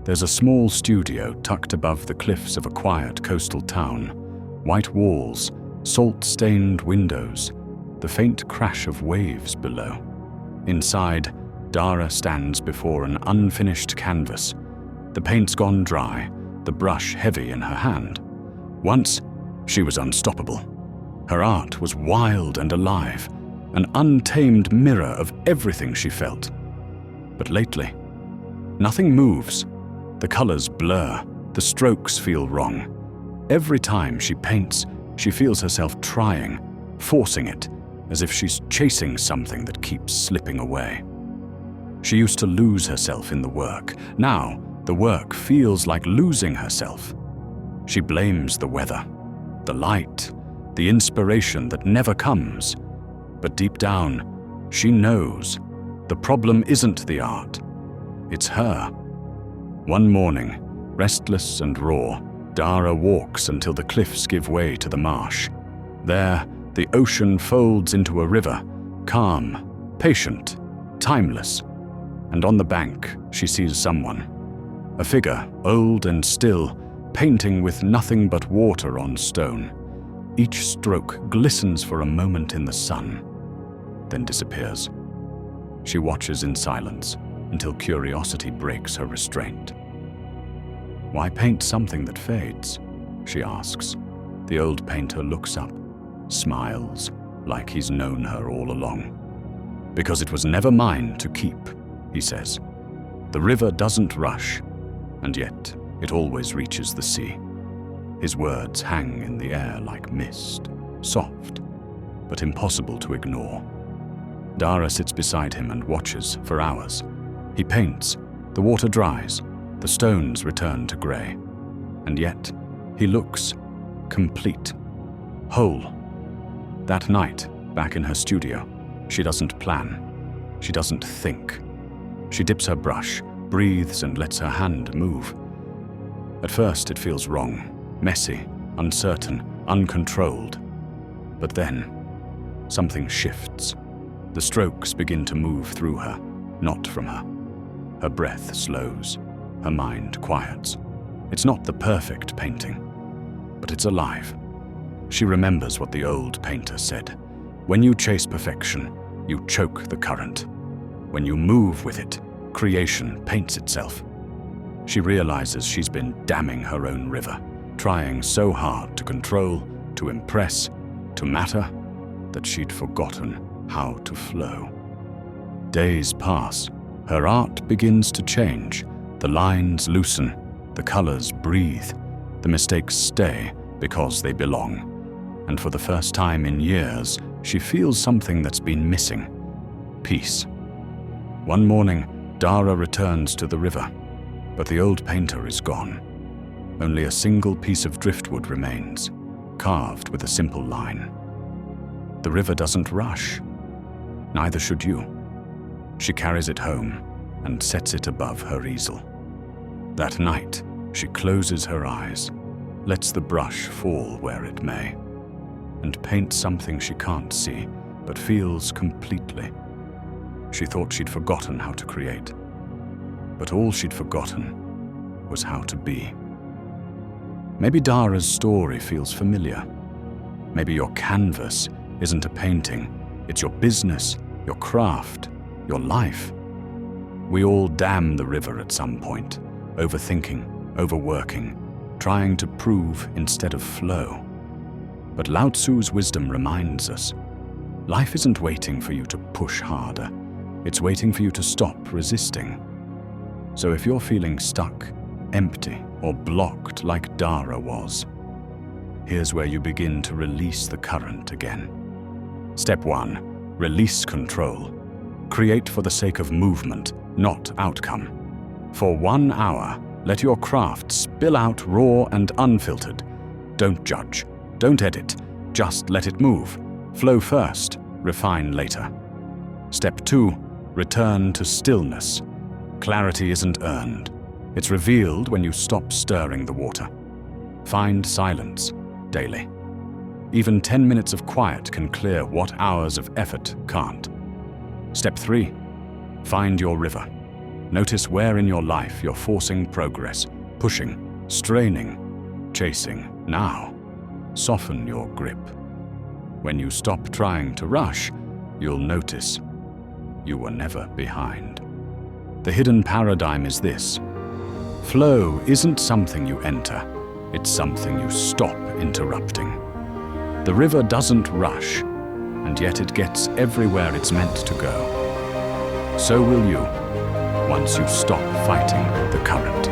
There's a small studio tucked above the cliffs of a quiet coastal town. White walls, salt-stained windows, the faint crash of waves below. Inside, Dara stands before an unfinished canvas. The paint's gone dry, the brush heavy in her hand. Once, she was unstoppable. Her art was wild and alive, an untamed mirror of everything she felt. But lately, nothing moves. The colors blur, the strokes feel wrong. Every time she paints, she feels herself trying, forcing it, as if she's chasing something that keeps slipping away. She used to lose herself in the work. Now, the work feels like losing herself. She blames the weather, the light, the inspiration that never comes. But deep down, she knows the problem isn't the art, it's her. One morning, restless and raw, Dara walks until the cliffs give way to the marsh. There, the ocean folds into a river, calm, patient, timeless. And on the bank, she sees someone. A figure, old and still, painting with nothing but water on stone. Each stroke glistens for a moment in the sun, then disappears. She watches in silence until curiosity breaks her restraint. "Why paint something that fades?" she asks. The old painter looks up, smiles, like he's known her all along. "Because it was never mine to keep," he says. "The river doesn't rush, and yet it always reaches the sea." His words hang in the air like mist, soft, but impossible to ignore. Dara sits beside him and watches for hours. He paints, the water dries, the stones return to grey. And yet, he looks complete, whole. That night, back in her studio, she doesn't plan. She doesn't think. She dips her brush, breathes and lets her hand move. At first it feels wrong, messy, uncertain, uncontrolled. But then, something shifts. The strokes begin to move through her, not from her. Her breath slows, her mind quiets. It's not the perfect painting, but it's alive. She remembers what the old painter said. When you chase perfection, you choke the current. When you move with it, creation paints itself. She realizes she's been damming her own river, trying so hard to control, to impress, to matter, that she'd forgotten how to flow. Days pass. Her art begins to change. The lines loosen, the colors breathe, the mistakes stay because they belong. And for the first time in years, she feels something that's been missing: peace. One morning, Dara returns to the river, but the old painter is gone. Only a single piece of driftwood remains, carved with a simple line. The river doesn't rush. Neither should you. She carries it home and sets it above her easel. That night, she closes her eyes, lets the brush fall where it may, and paints something she can't see, but feels completely. She thought she'd forgotten how to create, but all she'd forgotten was how to be. Maybe Dara's story feels familiar. Maybe your canvas isn't a painting, it's your business, your craft, your life. We all dam the river at some point, overthinking, overworking, trying to prove instead of flow. But Lao Tzu's wisdom reminds us, life isn't waiting for you to push harder, it's waiting for you to stop resisting. So if you're feeling stuck, empty, or blocked like Dara was, here's where you begin to release the current again. Step 1. Release control. Create for the sake of movement, not outcome. For 1 hour, let your craft spill out raw and unfiltered. Don't judge, don't edit, just let it move. Flow first, refine later. Step 2. Return to stillness. Clarity isn't earned. It's revealed when you stop stirring the water. Find silence daily. Even 10 minutes of quiet can clear what hours of effort can't. Step 3. Find your river. Notice where in your life you're forcing progress, pushing, straining, chasing. Now, soften your grip. When you stop trying to rush, you'll notice you were never behind. The hidden paradigm is this: flow isn't something you enter, it's something you stop interrupting. The river doesn't rush, and yet it gets everywhere it's meant to go. So will you, once you stop fighting the current.